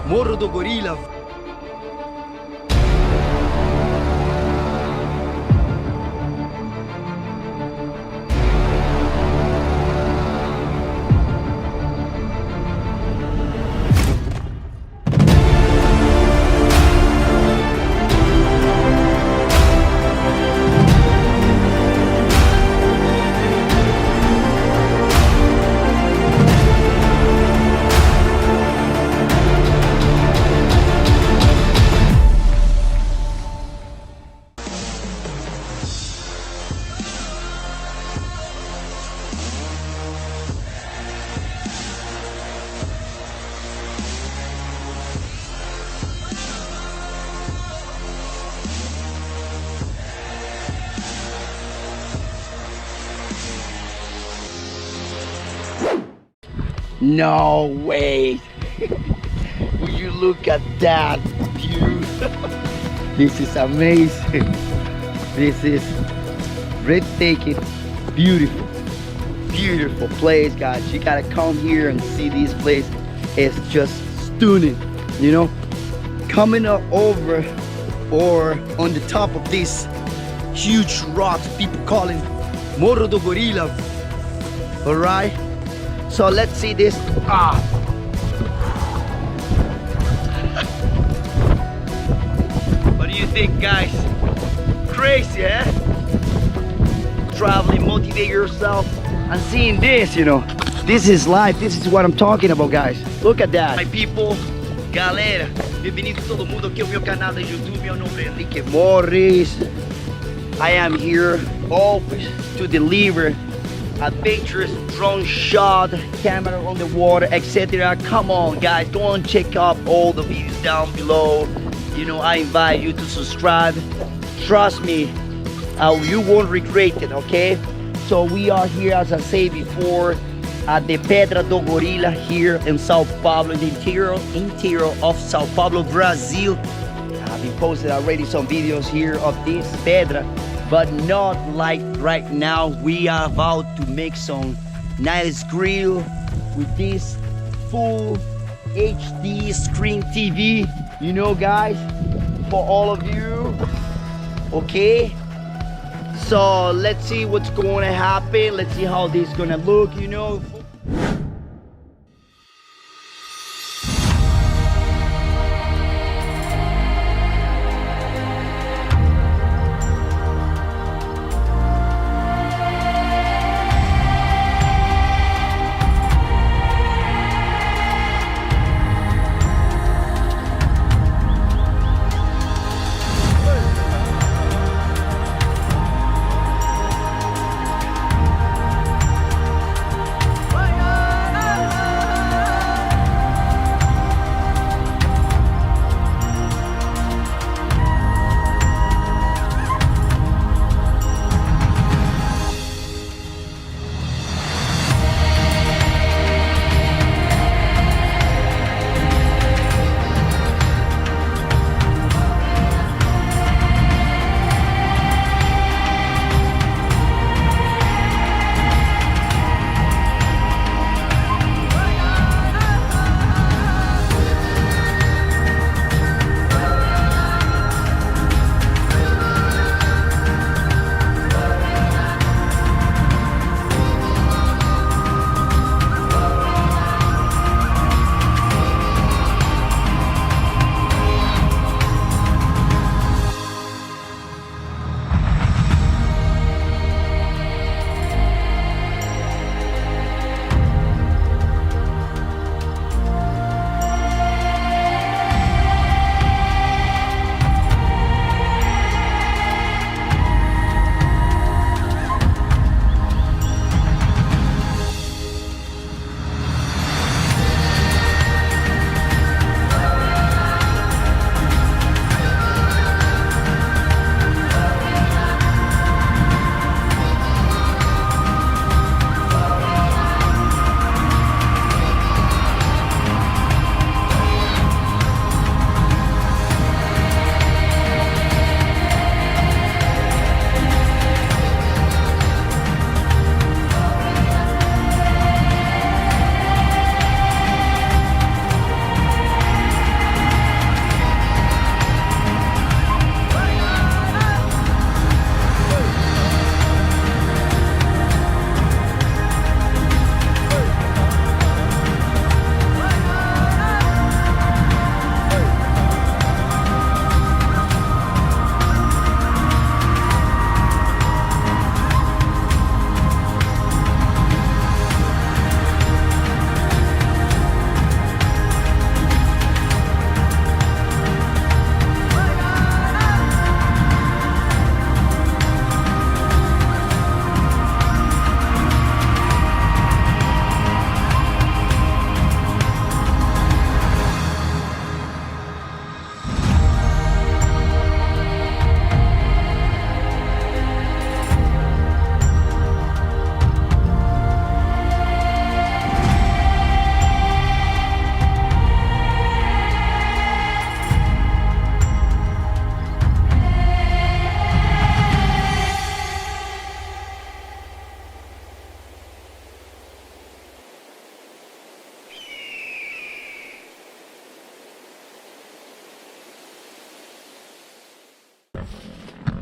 Morro do Gorila. No way! Will you look at that view? This is amazing. This is breathtaking, beautiful, beautiful place, guys. You gotta come here and see this place. It's just stunning, you know. Coming up over or on the top of this huge rocks, people calling Morro do Gorila. All right. So let's see this. What do you think, guys? Crazy, eh? Traveling, motivate yourself and seeing this, you know. This is life. This is what I'm talking about, guys. Look at that. My people, galera, bem-vindo todo mundo aqui ao meu canal do YouTube. Meu nome é Enrique Morris. I am here always to deliver adventures, drone shot, camera on the water, etc. Come on, guys, go on, check out all the videos down below. You know, I invite you to subscribe. Trust me, you won't regret it, okay? So we are here, as I said before, at the Pedra do Gorila here in Sao Paulo, in the interior of Sao Paulo, Brazil. I've been posted already some videos here of this Pedra, but not like right now. We are about to make some nice grill with this full HD screen TV, you know, guys, for all of you. Okay, so let's see what's going to happen. Let's see how this is gonna look, you know.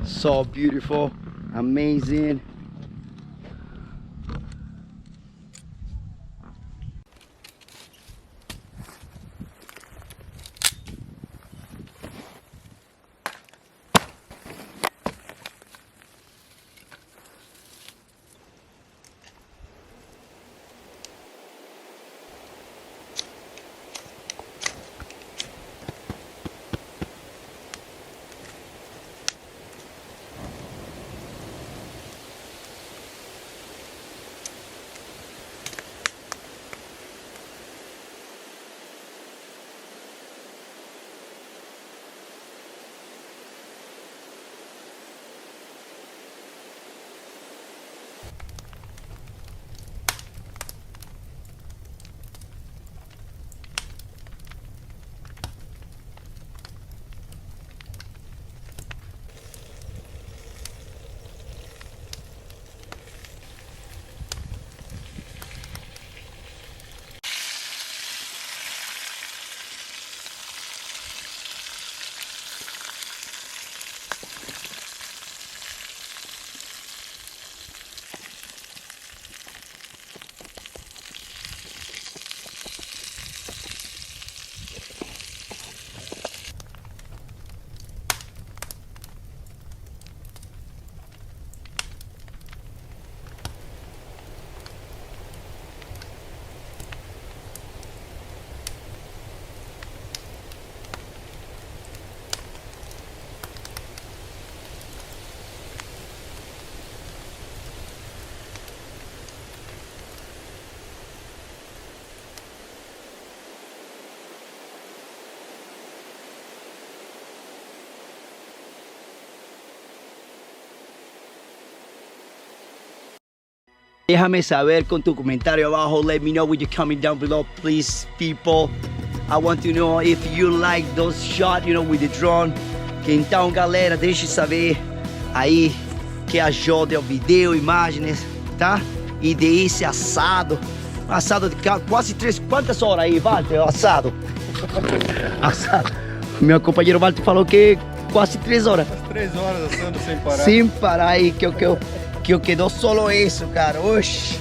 So beautiful, amazing. Déjame saber con tu comentario abajo. Let me know when you're coming down below, please, people. I want to know if you like those shots, you know, with the drone. Então, galera, deixe saber aí que achou do vídeo, imagens, tá? E desse assado. Assado de quase 3, quantas horas aí, Walter? Assado. Assado. Meu companheiro Walter falou que quase 3 horas. Umas 3 horas assando sem parar. Sem parar aí, que eu quedou solo isso, cara. Oxi.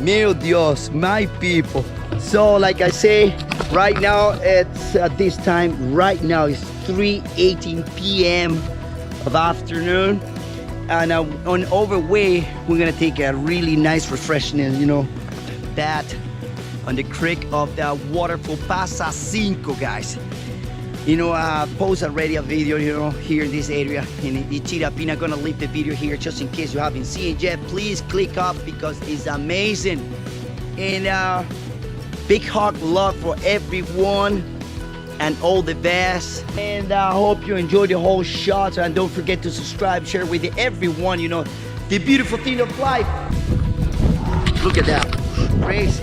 Meu Deus, my people. So, like I say, right now it's at this time, right now it's 3:18 p.m. of afternoon. And on our way, we're gonna take a really nice refreshing, you know, bath on the creek of the waterfall Pasa 5, guys. You know, I posted already a video, you know, here in this area in Itirapina. I'm gonna leave the video here just in case you haven't seen it yet. Please click up because it's amazing. And big hug, love for everyone and all the best. And I hope you enjoyed the whole shot. And don't forget to subscribe, share with everyone, you know, the beautiful thing of life. Look at that, crazy.